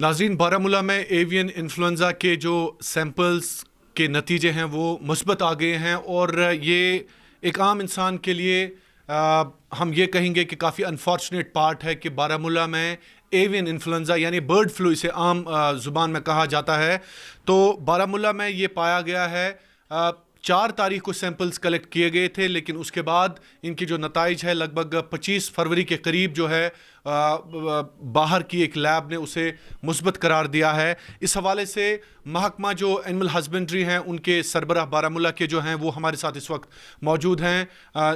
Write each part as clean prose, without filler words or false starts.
ناظرین، بارہمولہ میں even influenza کے جو سیمپلز کے نتیجے ہیں وہ مثبت آ گئے ہیں، اور یہ ایک عام انسان کے لیے ہم یہ کہیں گے کہ کافی انفارچونیٹ پارٹ ہے کہ بارہمولہ میں ایوین انفلوئنزا یعنی برڈ فلو اسے عام زبان میں کہا جاتا ہے، تو بارہمولہ میں یہ پایا گیا ہے۔ 4 تاریخ کو سیمپلز کلیکٹ کیے گئے تھے، لیکن اس کے بعد ان کی جو نتائج ہے لگ بھگ 25 فروری کے قریب جو ہے باہر کی ایک لیب نے اسے مثبت قرار دیا ہے۔ اس حوالے سے محکمہ جو اینیمل ہسبنڈری ہیں ان کے سربراہ بارہمولہ کے جو ہیں وہ ہمارے ساتھ اس وقت موجود ہیں،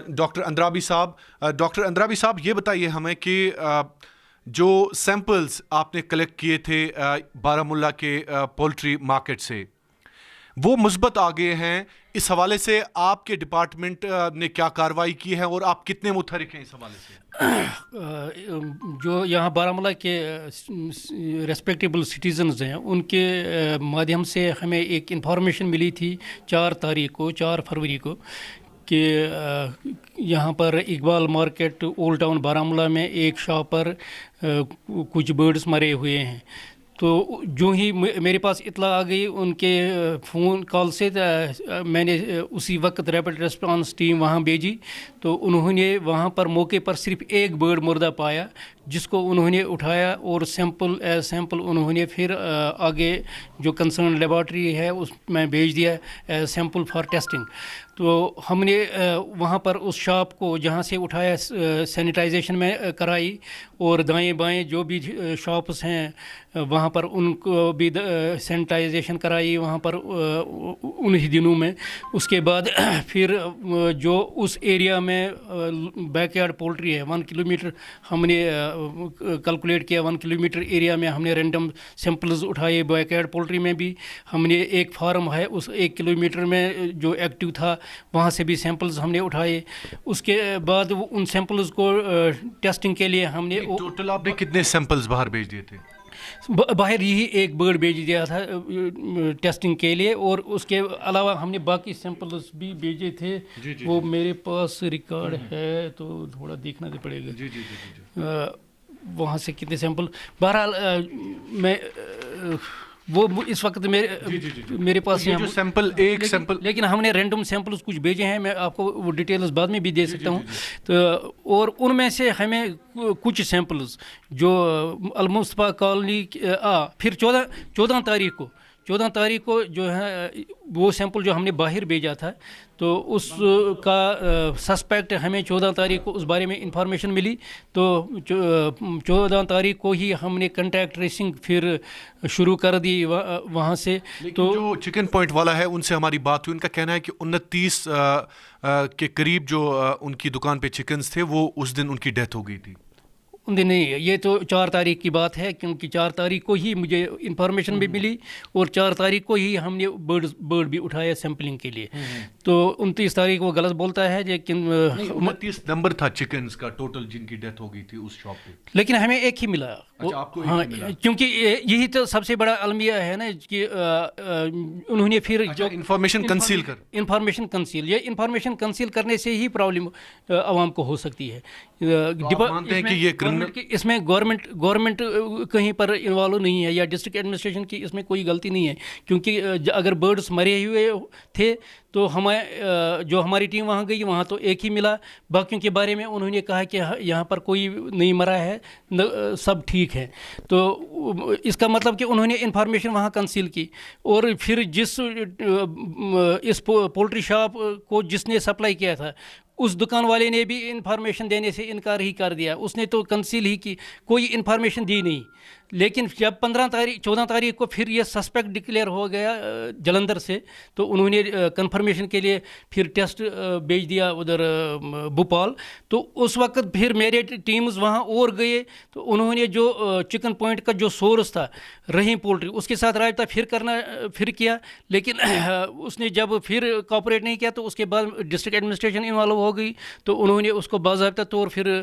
ڈاکٹر اندرابی صاحب۔ ڈاکٹر اندرابی صاحب، یہ بتائیے ہمیں کہ جو سیمپلز آپ نے کلیکٹ کیے تھے بارہمولہ کے پولٹری مارکیٹ سے وہ مثبت آ گئے ہیں، اس حوالے سے آپ کے ڈپارٹمنٹ نے کیا کارروائی کی ہے اور آپ کتنے متحرک ہیں اس حوالے سے؟ جو یہاں بارہمولہ کے ریسپیکٹیبل سٹیزنز ہیں ان کے مادھیم سے ہمیں ایک انفارمیشن ملی تھی 4 فروری کو کہ یہاں پر Iqbal market old town Baramulla میں ایک شاپ پر کچھ برڈز مرے ہوئے ہیں۔ تو جو ہی میرے پاس اطلاع آ گئی ان کے فون کال سے، میں نے اسی وقت ریپڈ ریسپانس ٹیم وہاں بھیجی، تو انہوں نے وہاں پر موقع پر صرف ایک برڈ مردہ پایا جس کو انہوں نے اٹھایا اور سیمپل انہوں نے پھر آگے جو کنسرن لیبارٹری ہے اس میں بھیج دیا سیمپل فار ٹیسٹنگ۔ تو ہم نے وہاں پر اس شاپ کو جہاں سے اٹھایا سینیٹائزیشن میں کرائی، اور دائیں بائیں جو بھی شاپس ہیں وہاں پر ان کو بھی سینیٹائزیشن کرائی وہاں پر انہی دنوں میں۔ اس کے بعد پھر جو اس ایریا میں بیک یارڈ پولٹری ہے 1 کلومیٹر ہم نے کیلکولیٹ کیا، 1 کلومیٹر ایریا میں ہم نے رینڈم سیمپلز اٹھائے۔ بیک یارڈ پولٹری میں بھی ہم نے ایک فارم ہے اس 1 کلومیٹر میں جو ایکٹیو تھا وہاں سے بھی سیمپلز ہم نے اٹھائے۔ اس کے بعد ان سیمپلز کو ٹیسٹنگ کے لیے ہم نے ٹوٹل آپ نے کتنے سیمپلز باہر بھیج دیے تھے؟ باہر یہی ایک برڈ بھیج دیا تھا ٹیسٹنگ کے لیے، اور اس کے علاوہ ہم نے باقی سیمپلز بھی بھیجے تھے۔ وہ میرے پاس ریکارڈ ہے تو تھوڑا دیکھنا پڑے گا وہاں سے کتنے سیمپل۔ بہرحال میں وہ اس وقت میرے پاس ایک سیمپل، لیکن ہم نے رینڈم سیمپلز کچھ بھیجے ہیں، میں آپ کو وہ ڈیٹیلز بعد میں بھی دے سکتا ہوں۔ تو اور ان میں سے ہمیں کچھ سیمپلز جو المصطفیٰ کالونی پھر 14 تاریخ کو جو ہے وہ سیمپل جو ہم نے باہر بھیجا تھا، تو اس کا سسپیکٹ ہمیں 14 تاریخ کو اس بارے میں انفارمیشن ملی، تو 14 تاریخ کو ہی ہم نے کنٹیکٹ ٹریسنگ پھر شروع کر دی وہاں سے۔ تو جو چکن پوائنٹ والا ہے ان سے ہماری بات ہوئی، ان کا کہنا ہے کہ 29 کے قریب جو ان کی دکان پہ چکنز تھے وہ اس دن ان کی ڈیتھ ہو گئی تھی۔ نہیں، یہ تو 4 تاریخ کی بات ہے، کیونکہ 4 تاریخ کو ہی مجھے انفارمیشن بھی ملی، اور 4 تاریخ کو ہی ہم نے برڈ بھی اٹھایا سیمپلنگ کے لیے۔ تو 29 تاریخ وہ غلط بولتا ہے، لیکن 29 نمبر تھا چکنز کا ٹوٹل جن کی ڈیتھ ہو گئی تھی اس شاپ پہ، لیکن ہمیں ایک ہی ملا۔ ہاں، کیونکہ یہی تو سب سے بڑا المیہ ہے نا کہ انہوں نے پھر جو انفارمیشن کنسیل یہ انفارمیشن کنسیل کرنے سے ہی پرابلم عوام کو ہو سکتی ہے۔ مانتے ہیں کہ یہ اس میں گورنمنٹ کہیں پر انوالو نہیں ہے، یا ڈسٹرکٹ ایڈمنسٹریشن کی اس میں کوئی غلطی نہیں ہے، کیونکہ اگر برڈز مرے ہوئے تھے تو جو ہماری ٹیم وہاں گئی وہاں تو ایک ہی ملا، باقیوں کے بارے میں انہوں نے کہا کہ یہاں پر کوئی نہیں مرا ہے، سب ٹھیک ہے۔ تو اس کا مطلب کہ انہوں نے انفارمیشن وہاں کنسیل کی، اور پھر اس پولٹری شاپ کو جس نے سپلائی کیا تھا اس دکان والے نے بھی انفارمیشن دینے سے انکار ہی کر دیا، اس نے تو کنسیل ہی کی، کوئی انفارمیشن دی نہیں۔ لیکن جب 14 تاریخ کو پھر یہ سسپیکٹ ڈکلیئر ہو گیا جلندھر سے، تو انہوں نے کنفرمیشن کے لیے پھر ٹیسٹ بھیج دیا ادھر بھوپال۔ تو اس وقت پھر میرے ٹیمز وہاں اور گئے، تو انہوں نے جو چکن پوائنٹ کا جو سورس تھا رحیم پولٹری، اس کے ساتھ رابطہ پھر کیا، لیکن اس نے جب پھر کوآپریٹ نہیں کیا، تو اس کے بعد ڈسٹرکٹ ایڈمنسٹریشن انوالو ہو گئی، تو انہوں نے اس کو باضابطہ طور پھر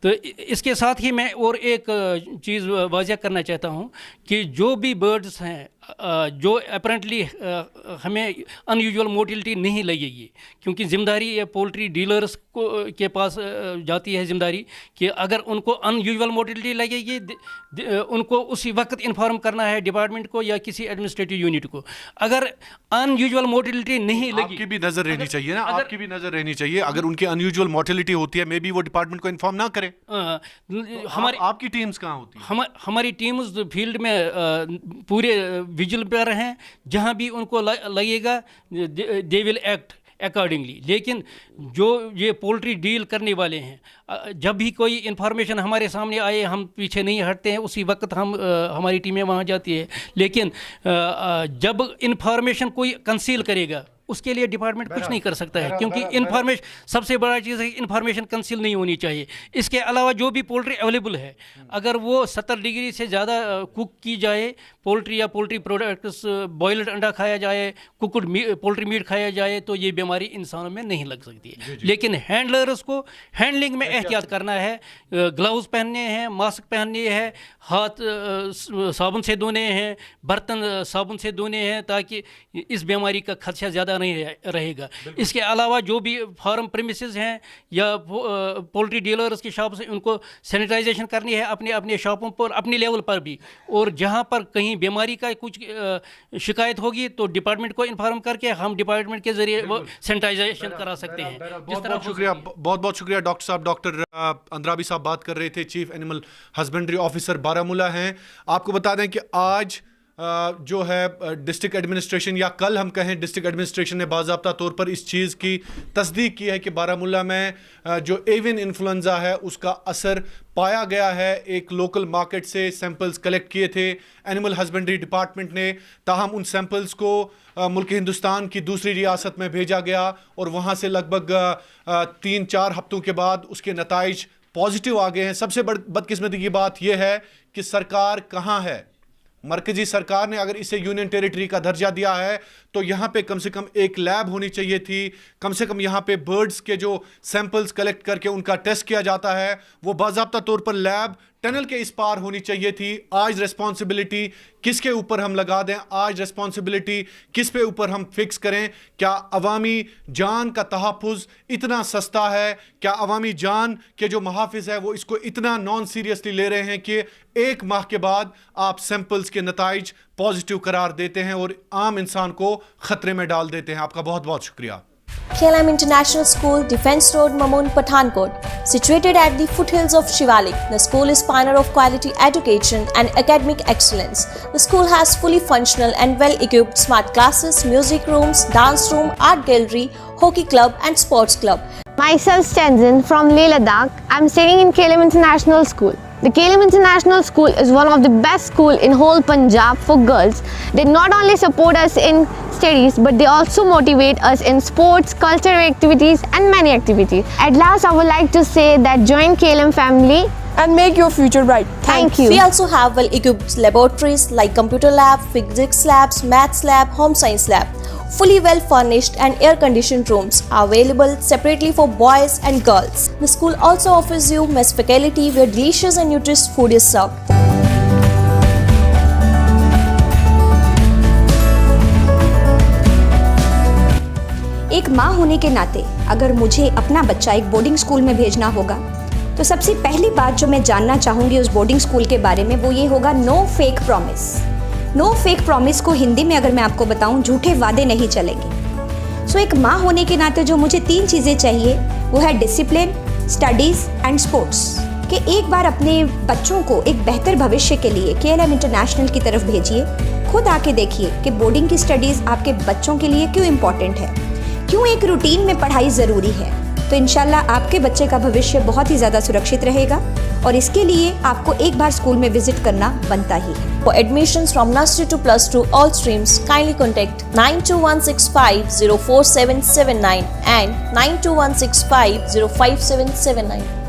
تو اس کے ساتھ ہی میں اور ایک چیز واضح کرنا چاہتا ہوں کہ جو بھی برڈز ہیں جو اپرنٹلی ہمیں ان یوزول موٹیلٹی نہیں لگے گی, کیونکہ ذمہ داری یہ پولٹری ڈیلرز کے پاس جاتی ہے ذمہ داری کہ اگر ان کو ان یوزول موٹیلٹی لگے گی ان کو اسی وقت انفارم کرنا ہے ڈپارٹمنٹ کو یا کسی ایڈمنسٹریٹو یونٹ کو. اگر ان یوزول موٹیلٹی نہیں لگی, آپ کی بھی نظر رہنی چاہیے نا, آپ کی بھی نظر رہنی چاہیے. اگر ان کی ان یوزول موٹیلٹی ہوتی ہے مے بی وہ ڈپارٹمنٹ کو انفارم نہ کریں. ہماری آپ کی ٹیمز کہاں ہوتی ہیں؟ ہماری ٹیمز فیلڈ میں پورے ویجل پر ہیں, جہاں بھی ان کو لگے گا دے ول ایکٹ اکارڈنگلی. لیکن جو یہ پولٹری ڈیل کرنے والے ہیں, جب بھی کوئی انفارمیشن ہمارے سامنے آئے ہم پیچھے نہیں ہٹتے ہیں, اسی وقت ہماری ٹیمیں وہاں جاتی ہے. لیکن جب انفارمیشن کوئی کنسیل کرے گا اس کے لیے ڈپارٹمنٹ کچھ نہیں کر سکتا ہے, کیونکہ انفارمیشن سب سے بڑا چیز ہے کہ انفارمیشن کنسیل نہیں ہونی چاہیے. اس کے علاوہ جو بھی پولٹری اویلیبل ہے اگر وہ 70 ڈگری سے زیادہ کوک کی جائے, پولٹری یا پولٹری پروڈکٹس, بوائلڈ انڈا کھایا جائے, کوکڈ پولٹری میٹ کھایا جائے, تو یہ بیماری انسانوں میں نہیں لگ سکتی ہے. لیکن ہینڈلرز کو ہینڈلنگ میں احتیاط کرنا ہے, گلوز پہننے ہیں, ماسک پہننے ہیں, ہاتھ صابن سے دھونے ہیں, برتن صابن سے دھونے ہیں, تاکہ اس بیماری کا خدشہ زیادہ نہیں رہے گا. اس کے علاوہ جو بھی فارم پریمیسز ہیں یا پولٹری ڈیلرز کی شاپس ہیں ان کو سینیٹائزیشن کرنی ہے اپنے شاپوں پر, اپنے لیول پر بھی. اور جہاں پر کہیں بیماری کا کچھ شکایت ہوگی تو ڈپارٹمنٹ کو انفارم کر کے ہم ڈپارٹمنٹ کے ذریعے وہ سینیٹائزیشن کرا سکتے ہیں. بہت شکریہ, بہت بہت شکریہ ڈاکٹر صاحب. ڈاکٹر اندرابی صاحب بات کر رہے تھے, chief animal husbandry officer Baramulla ہیں. آپ کو بتا دیں کہ آج جو ہے ڈسٹرکٹ ایڈمنسٹریشن یا کل ہم کہیں ڈسٹرکٹ ایڈمنسٹریشن نے باضابطہ طور پر اس چیز کی تصدیق کی ہے کہ بارہمولہ میں جو ایوین انفلوئنزا ہے اس کا اثر پایا گیا ہے. ایک لوکل مارکیٹ سے سیمپلز کلیکٹ کیے تھے اینیمل ہسبینڈری ڈپارٹمنٹ نے, تاہم ان سیمپلز کو ملک ہندوستان کی دوسری ریاست میں بھیجا گیا اور وہاں سے لگ بھگ 3-4 ہفتوں کے بعد اس کے نتائج پازیٹیو آ گئے ہیں. سب سے بدقسمتی کی بات یہ ہے کہ سرکار کہاں ہے. مرکزی سرکار نے اگر اسے یونین ٹیریٹری کا درجہ دیا ہے تو یہاں پہ کم سے کم ایک لیب ہونی چاہیے تھی, کم سے کم یہاں پہ برڈز کے جو سیمپلز کلیکٹ کر کے ان کا ٹیسٹ کیا جاتا ہے وہ باضابطہ طور پر لیب ٹنل کے اس پار ہونی چاہیے تھی. آج ریسپانسبلٹی کس کے اوپر ہم لگا دیں, آج ریسپانسبلٹی کس پہ اوپر ہم فکس کریں؟ کیا عوامی جان کا تحفظ اتنا سستا ہے؟ کیا عوامی جان کے جو محافظ ہے وہ اس کو اتنا نان سیریسلی لے رہے ہیں کہ 1 ماہ کے بعد آپ سیمپلز کے نتائج پازیٹیو قرار دیتے ہیں اور عام انسان کو خطرے میں ڈال دیتے ہیں؟ آپ کا بہت بہت شکریہ. KLM International School, Defence Road, Mamoon, Pathankot. Situated at the foothills of Shivalik, the school is pioneer of quality education and academic excellence. The school has fully functional and well-equipped smart classes, music rooms, dance room, art gallery, hockey club and sports club. Myself Tenzin from Leh Ladakh. I'm studying in KLM International School. The KLM International School is one of the best schools in whole Punjab for girls. They not only support us in studies, but they also motivate us in sports, cultural activities and many activities. At last, I would like to say that join KLM family and make your future bright. Thank you. We also have well-equipped laboratories like computer lab, physics labs, maths lab, home science lab. Fully well-furnished and air-conditioned rooms are available separately for boys and girls. The school also offers you mess facility where delicious and nutritious food is served. ایک ماں ہونے کے ناطے اگر مجھے اپنا بچہ ایک بورڈنگ اسکول میں بھیجنا ہوگا تو سب سے پہلی بات جو میں جاننا چاہوں گی اس بورڈنگ اسکول کے بارے میں وہ یہ ہوگا نو فیک پرومس. نو فیک پرومس کو ہندی میں اگر میں آپ کو بتاؤں جھوٹے وعدے نہیں چلیں گے. سو ایک ماں ہونے کے ناطے جو مجھے 3 چیزیں چاہیے وہ ہے ڈسپلن, اسٹڈیز اینڈ اسپورٹس. کہ ایک بار اپنے بچوں کو ایک بہتر بھوشیہ کے لیے KLM انٹرنیشنل کی طرف بھیجیے. خود آ کے دیکھیے کہ بورڈنگ کی اسٹڈیز آپ کے بچوں کے لیے کیوں امپورٹنٹ ہے, کیوں ایک روٹین میں پڑھائی ضروری ہے. تو انشاءاللہ آپ کے بچے کا بھوشیہ بہت ہی زیادہ سرکشت رہے گا اور اس کے لیے آپ کو ایک بار اسکول میں وزٹ کرنا بنتا ہی ہے. For admissions from nursery to +2 all streams, kindly contact 92165 04779 and 92165 05779.